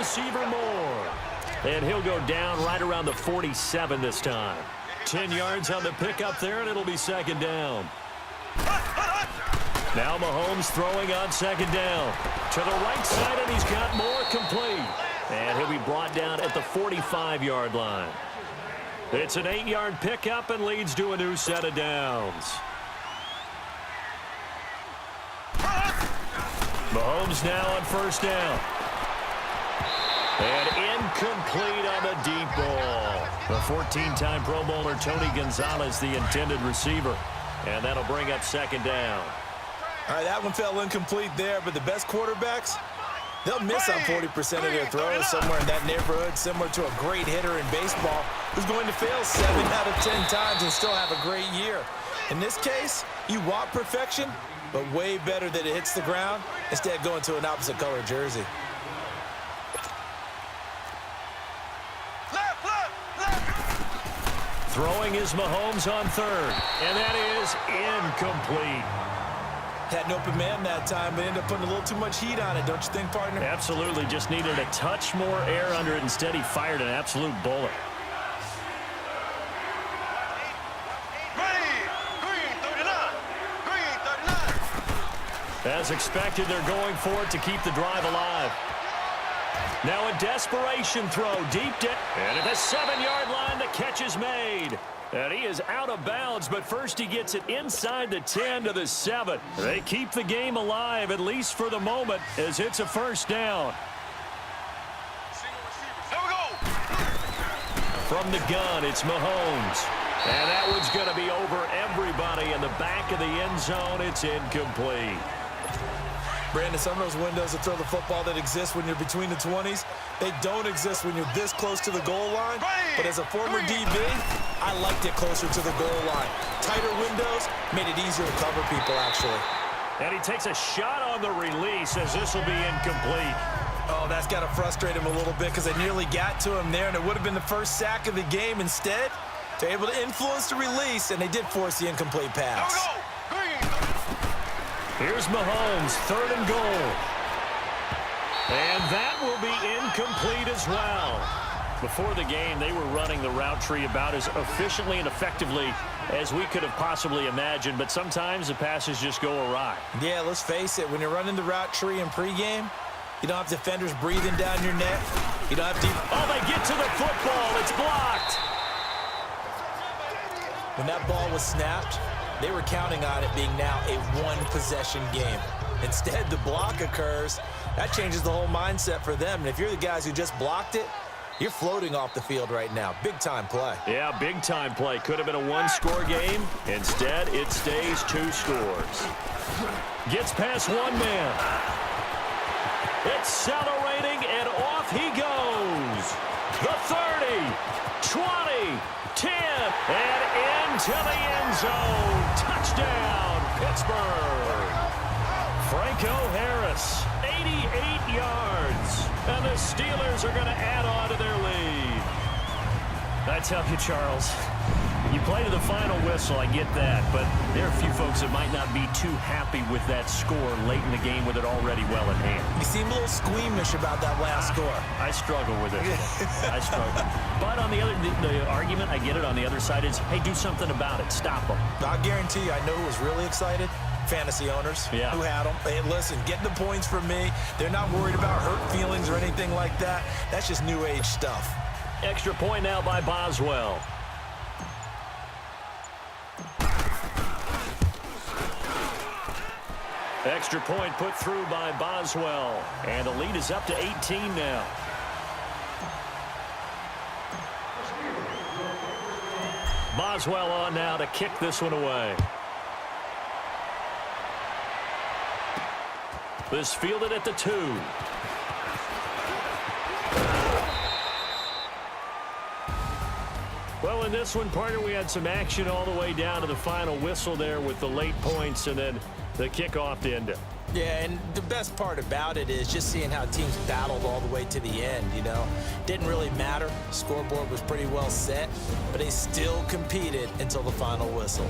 receiver Moore. And he'll go down right around the 47 this time. 10 yards on the pickup there, and it'll be second down. Now Mahomes throwing on second down. To the right side, and he's got Moore complete. And he'll be brought down at the 45-yard line. It's an 8-yard pickup and leads to a new set of downs. Mahomes now on first down. And incomplete on the deep ball. The 14-time Pro Bowler Tony Gonzalez, the intended receiver. And that'll bring up second down. All right, that one fell incomplete there, but the best quarterbacks, they'll miss on 40% of their throws somewhere in that neighborhood, similar to a great hitter in baseball who's going to fail 7 out of 10 times and still have a great year. In this case, you want perfection, but way better that it hits the ground instead of going to an opposite color jersey. Throwing is Mahomes on third, and that is incomplete. Had an open man that time, but ended up putting a little too much heat on it, don't you think, partner? Absolutely, just needed a touch more air under it. Instead, he fired an absolute bullet. As expected, they're going for it to keep the drive alive. Now a desperation throw deep down. And at the 7-yard line, the catch is made. And he is out of bounds, but first he gets it inside the 10 to the 7. They keep the game alive, at least for the moment, as it's a first down. From the gun, it's Mahomes. And that one's going to be over everybody in the back of the end zone. It's incomplete. Brandon, some of those windows to throw the football that exist when you're between the 20s, they don't exist when you're this close to the goal line. But as a former DB, I liked it closer to the goal line. Tighter windows made it easier to cover people, actually. And he takes a shot on the release as this will be incomplete. Oh, that's got to frustrate him a little bit because they nearly got to him there, and it would have been the first sack of the game. Instead, they're able to influence the release, and they did force the incomplete pass. Here's Mahomes, third and goal. And that will be incomplete as well. Before the game, they were running the route tree about as efficiently and effectively as we could have possibly imagined, but sometimes the passes just go awry. Yeah, let's face it, when you're running the route tree in pregame, you don't have defenders breathing down your neck. You don't have to... Oh, they get to the football. It's blocked. When that ball was snapped, they were counting on it being now a one-possession game. Instead, the block occurs. That changes the whole mindset for them. And if you're the guys who just blocked it, you're floating off the field right now. Big-time play. Yeah, big-time play. Could have been a one-score game. Instead, it stays 2 scores. Gets past one man. Accelerating, and off he goes. The 30, 20, 10, and into the end zone. Touchdown, Pittsburgh. Franco Harris, 88 yards. And the Steelers are going to add on to their lead. I tell you, Charles, you play to the final whistle, I get that, but there are a few folks that might not be too happy with that score late in the game with it already well at hand. You seem a little squeamish about that last score. I struggle with it. I struggle. But on the other, the argument, I get it, on the other side is, hey, do something about it. Stop them. I guarantee you, I know who was really excited. Fantasy owners who had them. Hey, listen, get the points from me. They're not worried about hurt feelings or anything like that. That's just new age stuff. Extra point now by Boswell. Extra point put through by Boswell. And the lead is up to 18 now. Boswell on now to kick this one away. This fielded at the 2. Well, in this one, partner, we had some action all the way down to the final whistle there with the late points and then the kickoff to end it. Yeah, and the best part about it is just seeing how teams battled all the way to the end, you know. Didn't really matter. Scoreboard was pretty well set, but they still competed until the final whistle.